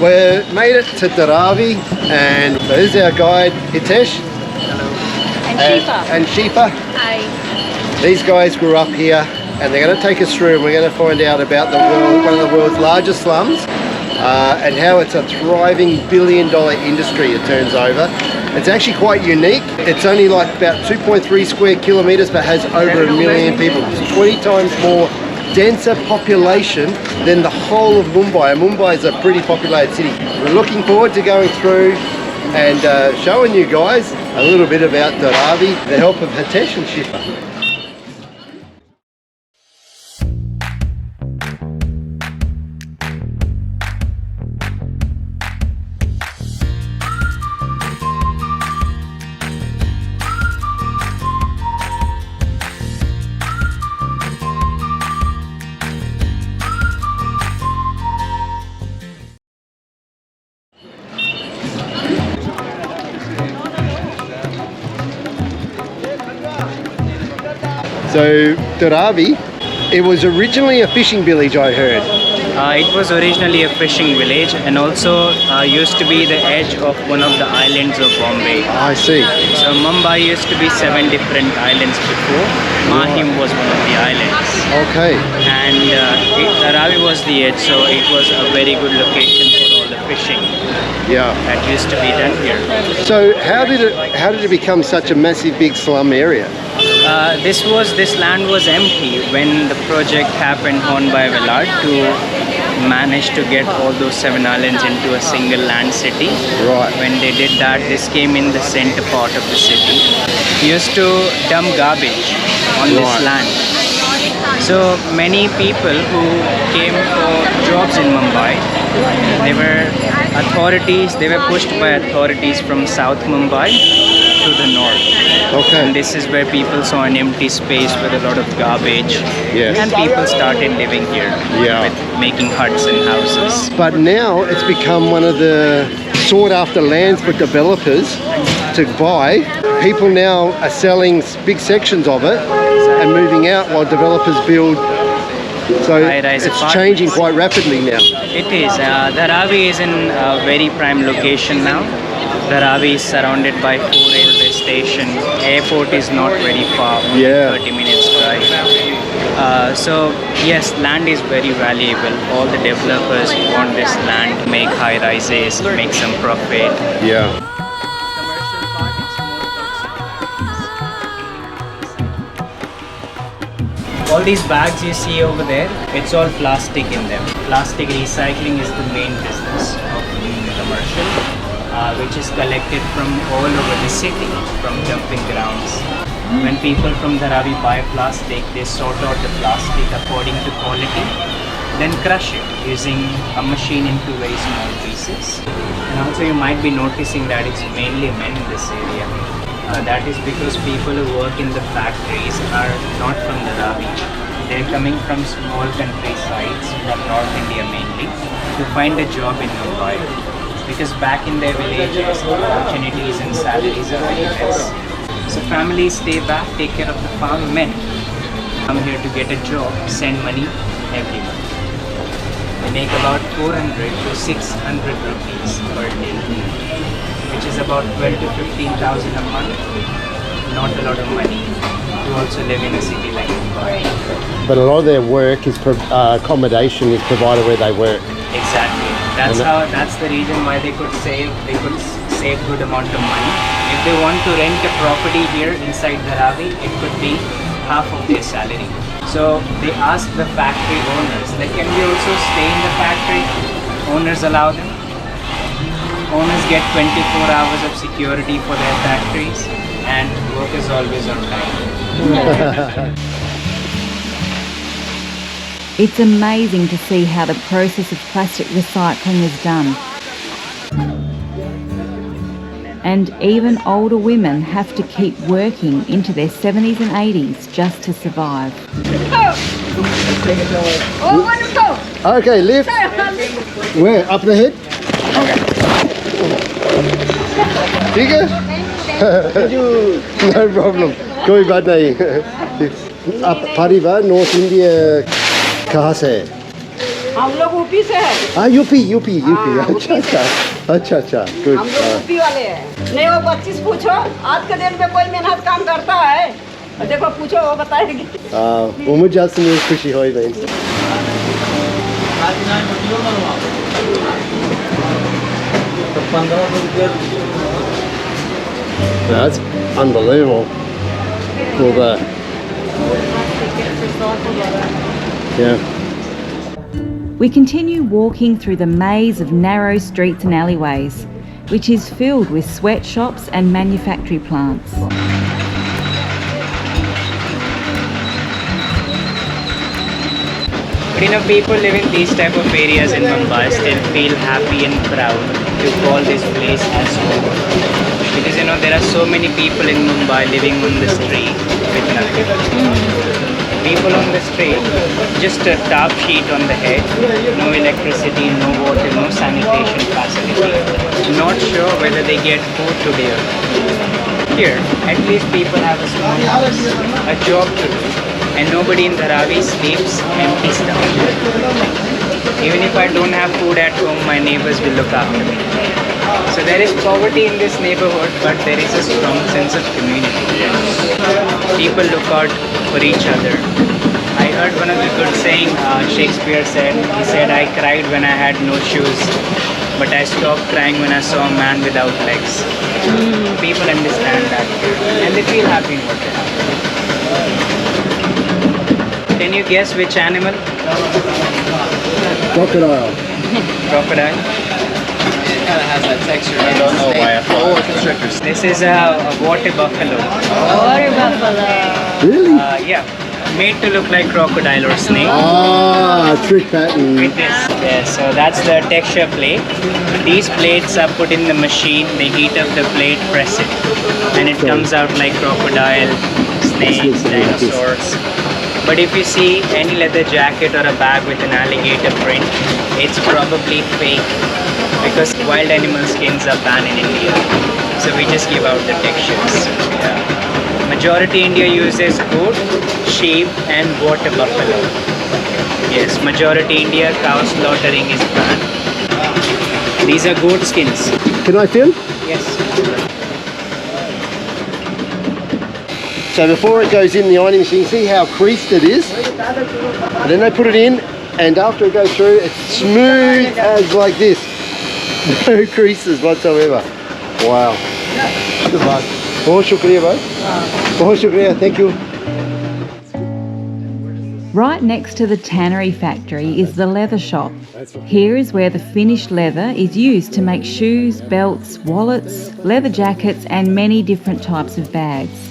we made it to Dharavi, and this is our guide Hitesh and Shifa. Hi. These guys grew up here, and they're going to take us through, and we're going to find out about one of the world's largest slums, and how it's a thriving billion-dollar industry it turns over. It's actually quite unique. It's only like about 2.3 square kilometers, but has over 1 million people. It's 20 times more denser population than the whole of Mumbai. And Mumbai is a pretty populated city. We're looking forward to going through and showing you guys a little bit about Dharavi with the help of Hitesh and Shifa. So Dharavi, it was originally a fishing village, I heard. It was originally a fishing village and also used to be the edge of one of the islands of Bombay. I see. So Mumbai used to be 7 different islands before. Mahim was one of the islands. Okay. And Dharavi was the edge, so it was a very good location for all the fishing that used to be done here. So how did it become such a massive big slum area? This land was empty when the project happened on by Vellard to manage to get all those 7 islands into a single land city. Right. When they did that, this came in the center part of the city. We used to dump garbage on this land. So many people who came for jobs in Mumbai, they were pushed by authorities from South Mumbai to the north. Okay. And this is where people saw an empty space with a lot of garbage. Yes. And people started living here with making huts and houses. But now it's become one of the sought after lands for developers to buy. People now are selling big sections of it and moving out while developers build. So it's changing quite rapidly now. It is. Dharavi is in a very prime location now. Dharavi is surrounded by 4 railway stations. Airport is not very far, only 30 minutes drive. So yes, land is very valuable. All the developers want this land to make high rises, make some profit. Yeah. All these bags you see over there, it's all plastic in them. Plastic recycling is the main business of commercial, which is collected from all over the city, from dumping grounds. When people from Dharavi buy plastic, they sort out the plastic according to quality, then crush it using a machine into very small pieces. And also you might be noticing that it's mainly men in this area. That is because people who work in the factories are not from Dharavi. They're coming from small countrysides, from North India mainly, to find a job in Mumbai. Because back in their villages, opportunities and salaries are very less. So families stay back, take care of the farm. Men come here to get a job, send money every month. They make about 400 to 600 rupees per day, which is about 12 to 15,000 a month. Not a lot of money to also live in a city like Mumbai. But a lot of their work is accommodation is provided where they work. Exactly. That's the reason why they could save good amount of money. If they want to rent a property here inside Dharavi, it could be half of their salary. So they asked the factory owners that can we also stay in the factory? Owners allow them. Owners get 24 hours of security for their factories and work is always on time. It's amazing to see how the process of plastic recycling is done. And even older women have to keep working into their 70s and 80s just to survive. Oh, wonderful! Okay, lift. Where? Up the head? ठीक है? No problem. कोई बात नहीं. आप परिवार north India कहाँ से? हम लोग यूपी से है। Ah, UP. हाँ, अच्छा, good. हम लोग यूपी वाले हैं। नहीं वो 25 पूछो, आज के दिन में कोई मेहनत काम करता है। और देखो पूछो वो बताएगी। उम्मीद जाती है खुशी होई बहन। That's unbelievable. Cool that. Yeah. We continue walking through the maze of narrow streets and alleyways, which is filled with sweatshops and manufactory plants. But people live in these type of areas in Mumbai still feel happy and proud to call this place as home. Because there are so many people in Mumbai living on the street with nothing. People on the street, just a tarp sheet on the head, no electricity, no water, no sanitation facility. Not sure whether they get food today or not. Here, at least people have a small house, a job to do, and nobody in Dharavi sleeps empty stomach. Even if I don't have food at home, my neighbors will look after me. So there is poverty in this neighborhood, but there is a strong sense of community. People look out for each other. I heard one of the good saying Shakespeare said. He said, "I cried when I had no shoes, but I stopped crying when I saw a man without legs." People understand that, and they feel happy in what they have. Can you guess which animal? Crocodile. Crocodile. Has that texture. I don't know why. Oh, constrictors. This is a water buffalo. Water buffalo. Really? Yeah, made to look like crocodile or snake. Ah, trick pattern. With this, yeah, so that's the texture plate. These plates are put in the machine. They heat up the plate, press it, and it comes out like crocodile, snakes, dinosaurs. But if you see any leather jacket or a bag with an alligator print, it's probably fake because wild animal skins are banned in India. So we just give out the textures. Yeah. Majority India uses goat, sheep and water buffalo. Yes, majority India cow slaughtering is banned. These are goat skins. Can I film? Yes. So before it goes in the ironing machine, see how creased it is? And then they put it in, and after it goes through, it's smooth as like this. No creases whatsoever. Wow. Good luck. बहुत शुक्रिया भाई. बहुत शुक्रिया. Thank you. Right next to the tannery factory is the leather shop. Here is where the finished leather is used to make shoes, belts, wallets, leather jackets and many different types of bags.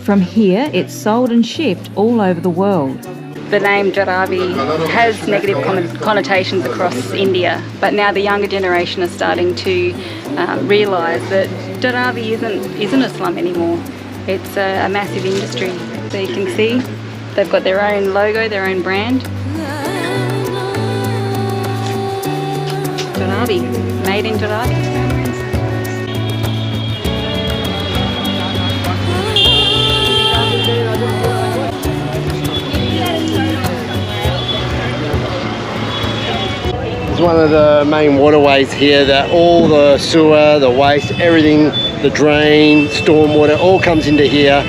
From here, it's sold and shipped all over the world. The name Dharavi has negative connotations across India, but now the younger generation is starting to realise that Dharavi isn't a slum anymore. It's a massive industry. So you can see they've got their own logo, their own brand. Dharavi, made in Dharavi. It's one of the main waterways here that all the sewer, the waste, everything, the drain, stormwater, all comes into here.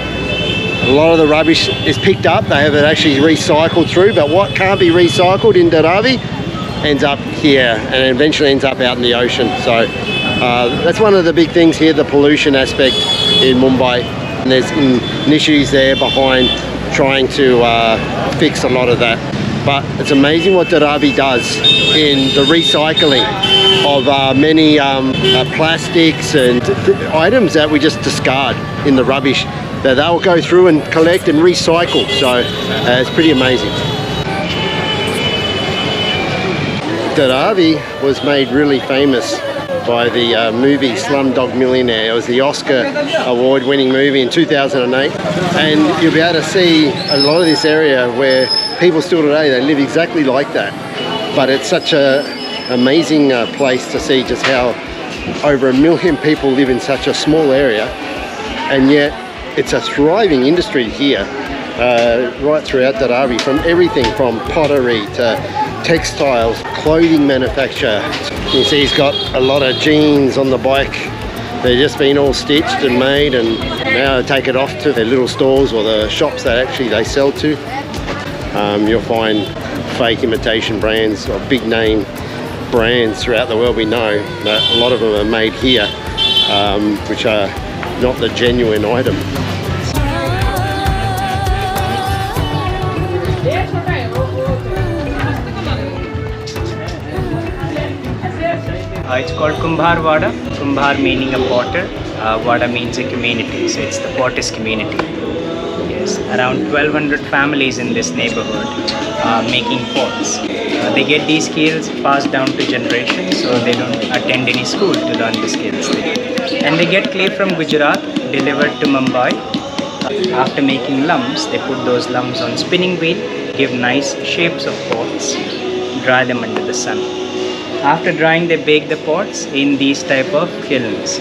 A lot of the rubbish is picked up. They have it actually recycled through, but what can't be recycled in Dharavi ends up here and eventually ends up out in the ocean. So that's one of the big things here, the pollution aspect in Mumbai. And there's issues there behind trying to fix a lot of that. But it's amazing what Dharavi does in the recycling of many plastics and items that we just discard in the rubbish. That they'll go through and collect and recycle. So it's pretty amazing. Dharavi was made really famous by the movie Slumdog Millionaire. It was the Oscar award-winning movie in 2008, and you'll be able to see a lot of this area where people still today, they live exactly like that. But it's such an amazing place to see just how over 1 million people live in such a small area, and yet it's a thriving industry here right throughout Dharavi, from everything from pottery to textiles, clothing manufacturer. You see he's got a lot of jeans on the bike. They're just been all stitched and made, and now they take it off to their little stores or the shops that actually they sell to. You'll find fake imitation brands or big name brands throughout the world. We know that a lot of them are made here, which are not the genuine item. It's called Kumbhar Wada. Kumbhar meaning a potter. Wada means a community, so it's the potters community. Yes, around 1200 families in this neighborhood making pots. They get these skills passed down to generations, so they don't attend any school to learn the skills. And they get clay from Gujarat, delivered to Mumbai. After making lumps, they put those lumps on spinning wheel, give nice shapes of pots, dry them under the sun. After drying, they bake the pots in these type of kilns.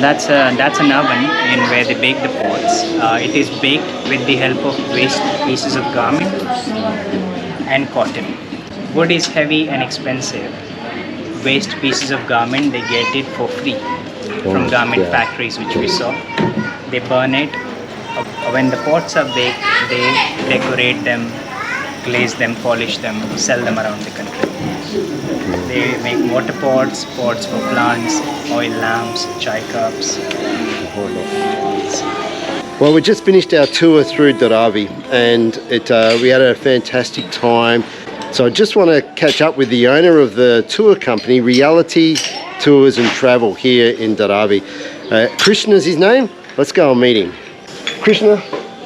That's an oven in where they bake the pots. It is baked with the help of waste pieces of garment and cotton. Wood is heavy and expensive. Waste pieces of garment, they get it for free from garment factories, which we saw. They burn it. When the pots are baked, they decorate them, glaze them, polish them, sell them around the country. They make water pots, pots for plants, oil lamps, chai cups. Well, we just finished our tour through Dharavi, and we had a fantastic time. So I just want to catch up with the owner of the tour company, Reality Tours and Travel, here in Dharavi. Krishna's his name. Let's go and meet him. Krishna,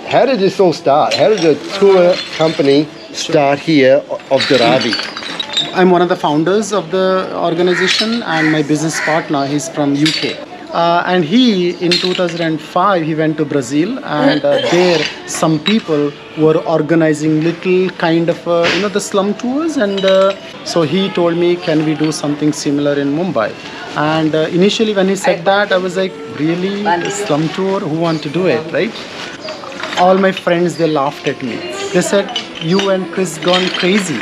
how did this all start? How did the tour company start here of Dharavi? I'm one of the founders of the organization, and my business partner, he's from UK. And he, in 2005, he went to Brazil, and there some people were organizing little kind of, the slum tours. And so he told me, can we do something similar in Mumbai? And initially when he said that, I was like, really? A slum tour? Who want to do it, right? All my friends, they laughed at me. They said, you and Chris gone crazy.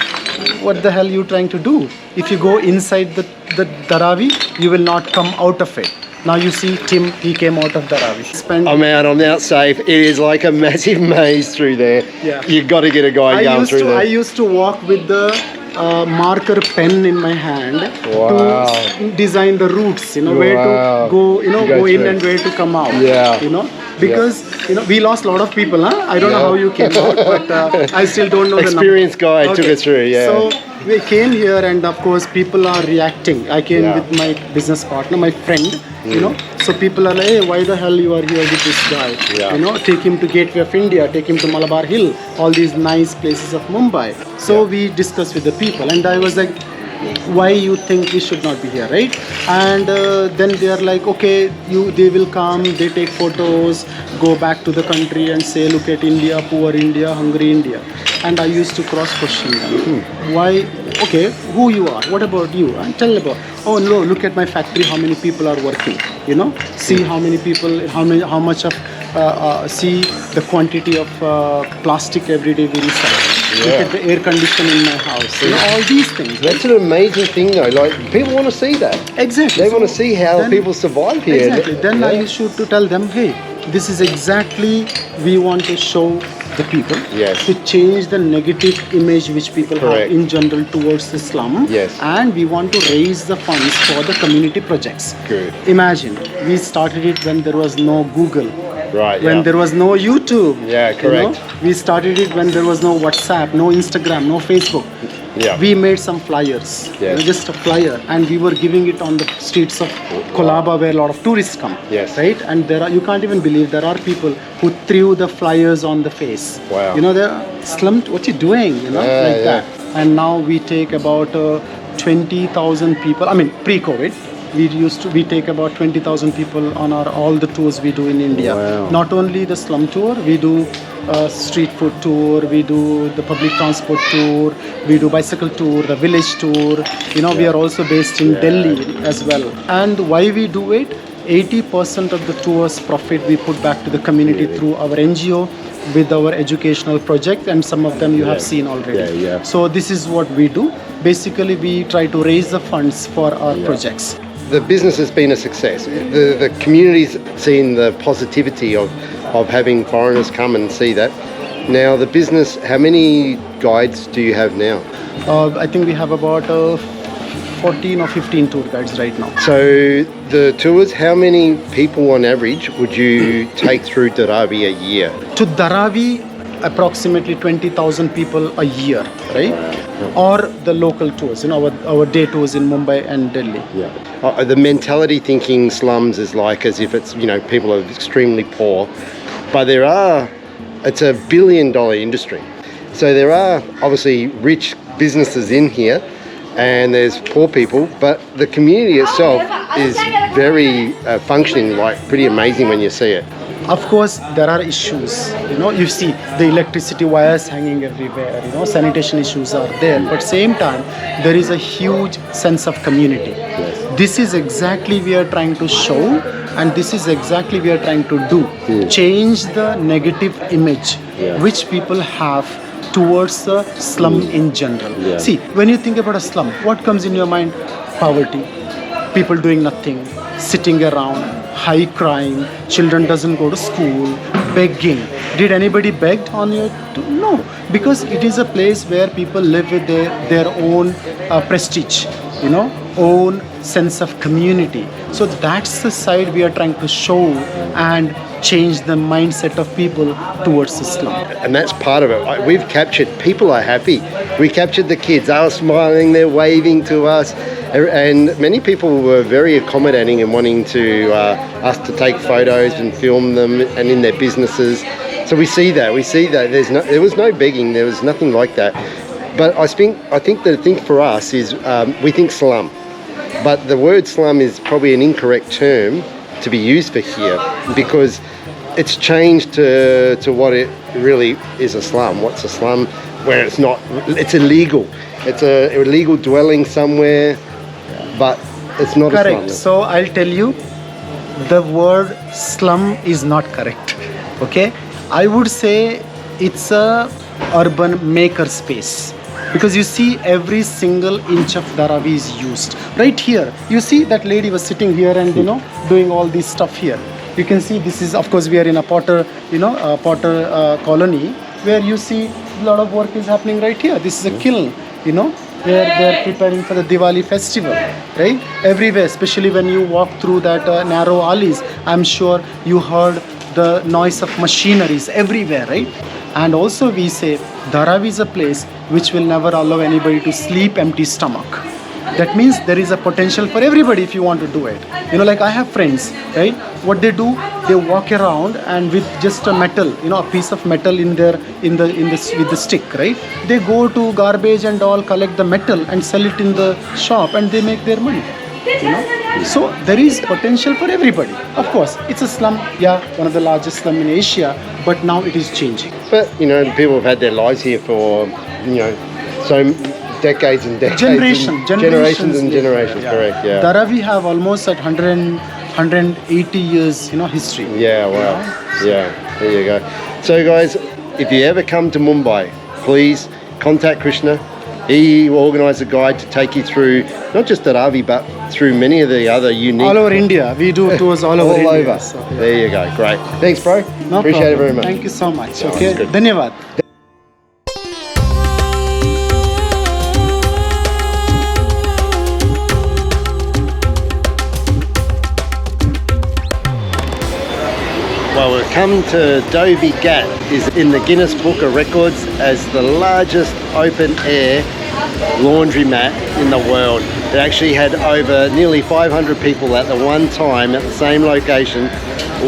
What the hell are you trying to do? If you go inside the Dharavi, you will not come out of it. Now you see Tim, he came out of Dharavi. I'm out safe. It is like a massive maze through there. Yeah. You've got to get a guy going through there. I used to walk with the marker pen in my hand to design the routes, where to go, go in and where to come out. Because we lost a lot of people. I don't know how you came out, but I still don't know the number. Experienced guy took us through. So we came here, and of course people are reacting. I came with my business partner, my friend. So people are like, hey, why the hell you are here with this guy? Take him to Gateway of India, take him to Malabar Hill, all these nice places of Mumbai. So we discussed with the people, and I was like, why you think we should not be here, right? And then they are like, okay, they will come, they take photos, go back to the country and say, look at India, poor India, hungry India. And I used to cross question them. Why? Okay, who you are? What about you? And tell about, oh no, look at my factory, how many people are working, see how many people, how much of, see the quantity of plastic every day we recycle. Look at the air conditioning in my house. All these things. That's an amazing thing, though. Like, people want to see that. Exactly. They want to see how people survive here. Exactly. Then I used to tell them, hey, this is exactly we want to show the people to change the negative image which people have in general towards the slum. And we want to raise the funds for the community projects. Good. Imagine, we started it when there was no Google. Right, when there was no YouTube. Yeah, correct. We started it when there was no WhatsApp, no Instagram, no Facebook. We made some flyers, just a flyer, and we were giving it on the streets of Colaba where a lot of tourists come. Right? And you can't even believe there are people who threw the flyers on the face. Wow. They're slumped, what you doing? That. And now we take about 20,000 people, pre-COVID. We take about 20,000 people on all the tours we do in India. Not only the slum tour, we do street food tour, we do the public transport tour, we do bicycle tour, the village tour. We are also based in Delhi as well. And why we do it? 80% of the tours profit we put back to the community through our NGO with our educational project, and some of them you have seen already. So this is what we do. Basically, we try to raise the funds for our projects. The business has been a success. The community's seen the positivity of having foreigners come and see that. Now the business, how many guides do you have now? I think we have about 14 or 15 tour guides right now. So the tours, how many people on average would you take through Dharavi a year? To Dharavi, approximately 20,000 people a year, right? Or the local tours, our day tours in Mumbai and Delhi. The mentality thinking slums is like as if it's, people are extremely poor. But it's a $1 billion industry. So there are obviously rich businesses in here and there's poor people, but the community itself is very functioning, like pretty amazing when you see it. Of course, there are issues. You see the electricity wires hanging everywhere. Sanitation issues are there. But same time, there is a huge sense of community. This is exactly we are trying to show, and this is exactly we are trying to do. Change the negative image which people have towards the slum in general. See, when you think about a slum, what comes in your mind? Poverty, people doing nothing, sitting around, high crime, children doesn't go to school, begging. Did anybody beg on your? No, because it is a place where people live with their own prestige, own sense of community. So that's the side we are trying to show and change the mindset of people towards Islam. And that's part of it. We've captured, people are happy. We captured the kids, they were smiling, they're waving to us. And many people were very accommodating and wanting to us to take photos and film them and in their businesses. So we see that. There was no begging, there was nothing like that. But I think the thing for us is we think slum. But the word slum is probably an incorrect term to be used for here because it's changed to what it really is a slum. What's a slum? Where it's not, it's illegal. It's a illegal dwelling somewhere, but it's not a slum. Correct. So I'll tell you, the word slum is not correct. Okay? I would say it's a urban maker space. Because you see every single inch of Dharavi is used. Right here, you see that lady was sitting here and doing all this stuff here. You can see this is, of course, we are in a potter, colony where you see a lot of work is happening right here. This is a kiln, where they're preparing for the Diwali festival, right? Everywhere, especially when you walk through that narrow alleys, I'm sure you heard the noise of machineries everywhere, right? And also we say Dharavi is a place which will never allow anybody to sleep empty stomach. That means there is a potential for everybody if you want to do it. Like I have friends, right? What they do, they walk around and with just a metal, a piece of metal with the stick, right? They go to garbage and all, collect the metal and sell it in the shop and they make their money. So there is potential for everybody. Of course, it's a slum, one of the largest slum in Asia, but now it is changing. But, people have had their lives here for, so decades and decades. Generations and generations, correct, Dharavi have almost at 180 years, history. Yeah, wow. Yeah, there you go. So guys, if you ever come to Mumbai, please contact Krishna. He will organise a guide to take you through not just Dharavi, but through many of the other unique... All over India. We do tours all over India. So, There you go. Great. Thanks, bro. No Appreciate problem. it very much. Thank you so much. No, Okay. good. Dhanyavad. Well, we've come to Dhobi Ghat, is in the Guinness Book of Records as the largest open-air laundromat in the world. It actually had over nearly 500 people at the one time at the same location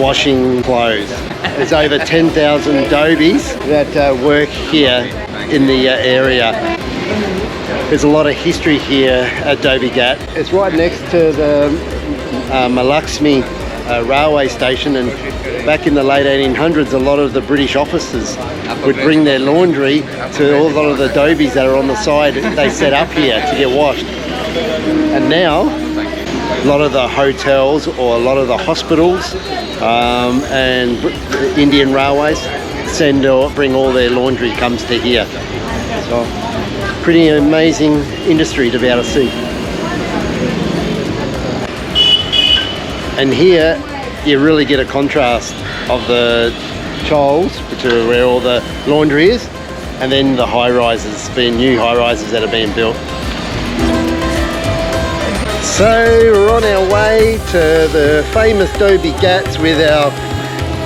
washing clothes. There's over 10,000 Dhobis that work here in the area. There's a lot of history here at Dhobi Ghat. It's right next to the Mahalakshmi railway station, and back in the late 1800s a lot of the British officers would bring their laundry to a lot of the Dhobis that are on the side they set up here to get washed. And now a lot of the hotels or a lot of the hospitals and Indian Railways bring all their laundry comes to here. So pretty amazing industry to be able to see. And here you really get a contrast of the Chols, which are where all the laundry is, and then the high rises, being new high rises that are being built. So we're on our way to the famous Dobie Gats with our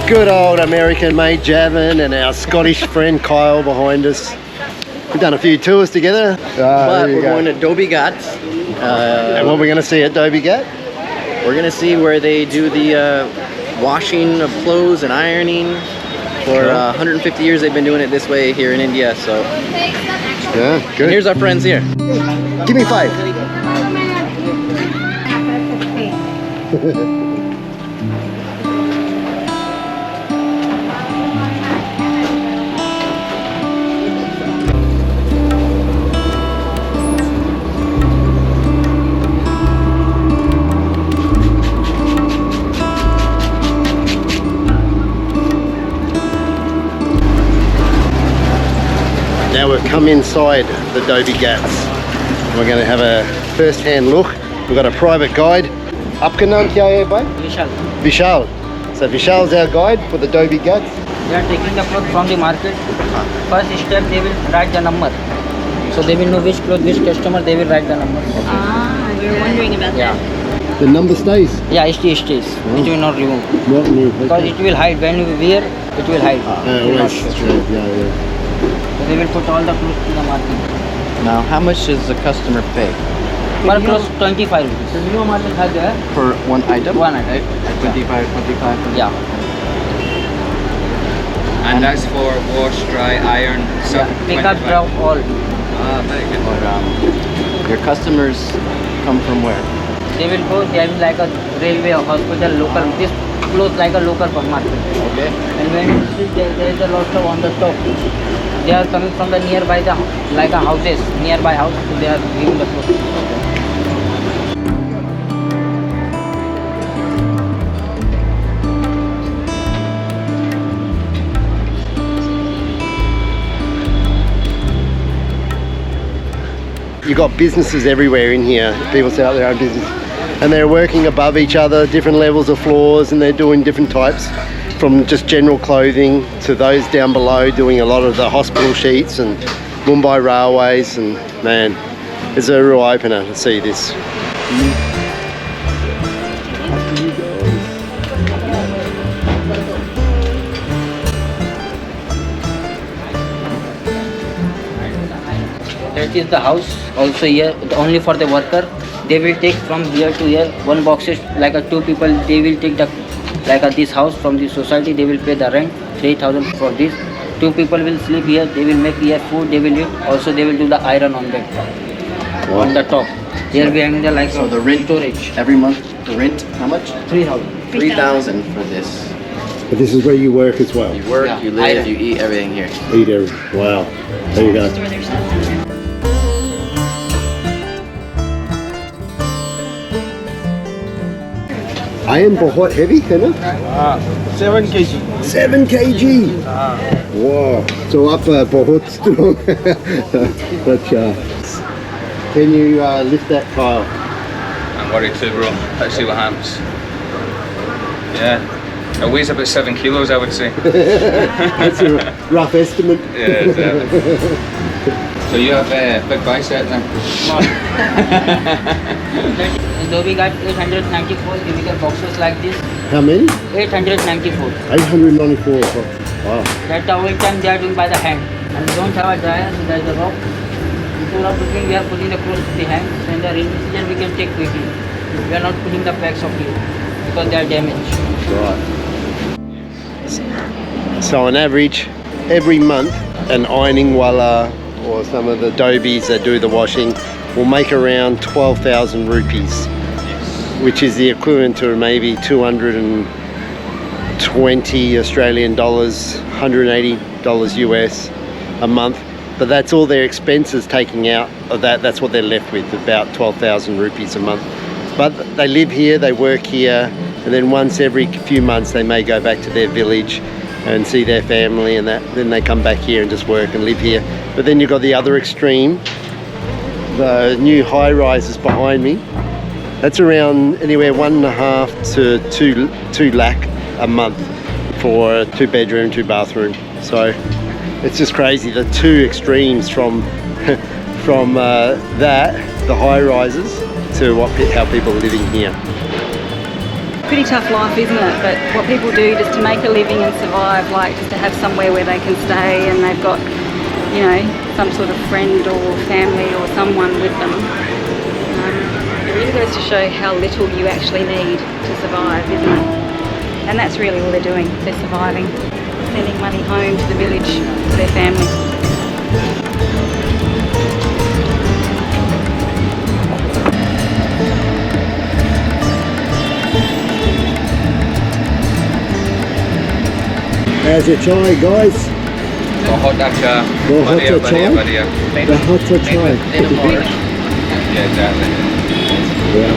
good old American mate Javin and our Scottish friend Kyle behind us. We've done a few tours together. But we're going to Dobie Gats. And what are we going to see at Dobie Gat? We're going to see where they do the washing of clothes and ironing. For 150 years they've been doing it this way here in India. So Yeah, good. and here's our friends here. Give me 5. Now we've come inside the Dobie Gats. We're going to have a first-hand look. We've got a private guide. Aapka naam kya hai, bhai? Vishal. Vishal. So Vishal's our guide for the Dobie Gats. They are taking the cloth from the market. First step, they will write the number. So they will know which cloth, which customer, they will write the number. Ah, we were wondering about that. Yeah. The number stays. Yeah, it stays. It will not remove. Not new. Because it will hide. When you wear, it will hide. It will not show. Yeah. So they will put all the clothes to the market. Now, how much does the customer pay Per cloth 25 rupees. So minimum market has there. for one item? One item. 25. Yeah. And that's for wash, dry, iron, so Pick up, drop all. Ah, very good. But your customers come from where? They will go. They have like a railway or hospital, local. This clothes like a local market. Okay. And when you see there is a lot of on the top. They are coming from the nearby like a houses, nearby house, so they are giving the clothes. You've got businesses everywhere in here. People set up their own business. And they're working above each other, different levels of floors, and they're doing different types. From just general clothing to those down below doing a lot of the hospital sheets and Mumbai Railways, and man, it's a real opener to see this. That is the house also here, only for the worker. They will take from here to here, one box is like a 2 people, they will take the like this house from the society, they will pay the rent 3,000 for this. 2 people will sleep here, they will make here food, they will eat. Also they will do the iron on that, on the top. They are behind the like So the rent storage. every month, the rent, how much? 3,000. 3,000 for this. But this is where you work as well. You work, Yeah. you live, Iron. you eat everything here. Eat everything. Wow. There you go. Iron बहुत heavy है ना? 7 kg. 7 kg. Wow. So up बहुत strong. But can you lift that pile? I'm worried too, bro. Let's see what happens. Yeah. It weighs about 7 kilos, I would say. That's a rough estimate. Yeah, exactly. So you have big bicep then? Dobie got 894 chemical boxes like this. How many? 894. 894. Wow. That the whole time they are doing by the hand. And we don't have a dryer, so there is a rope. Instead of putting, we are putting the clothes to the hand. So in the rainy season we can take quickly. We are not putting the packs of it because they are damaged. Right. So on average, every month, an ironing wala or some of the dobies that do the washing will make around 12,000 rupees, which is the equivalent to maybe 220 Australian dollars, $180 US a month. But that's all their expenses taking out of that. That's what they're left with, about 12,000 rupees a month. But they live here, they work here, and then once every few months they may go back to their village and see their family and that. Then they come back here and just work and live here. But then you've got the other extreme, the new high rises behind me. That's around anywhere 1.5 to 2 lakh a month for a 2-bedroom, 2-bathroom. So it's just crazy, the two extremes from that, the high rises, to how people are living here. Pretty tough life, isn't it? But what people do just to make a living and survive, like just to have somewhere where they can stay and they've got, you know, some sort of friend or family or someone with them. It really goes to show how little you actually need to survive, isn't it? And that's really all they're doing. They're surviving, sending money home to the village, to their family. How's your chai, guys? Hotta cha. The hotta chai? Badhiya. The hotta chai. Yeah, exactly. Yeah.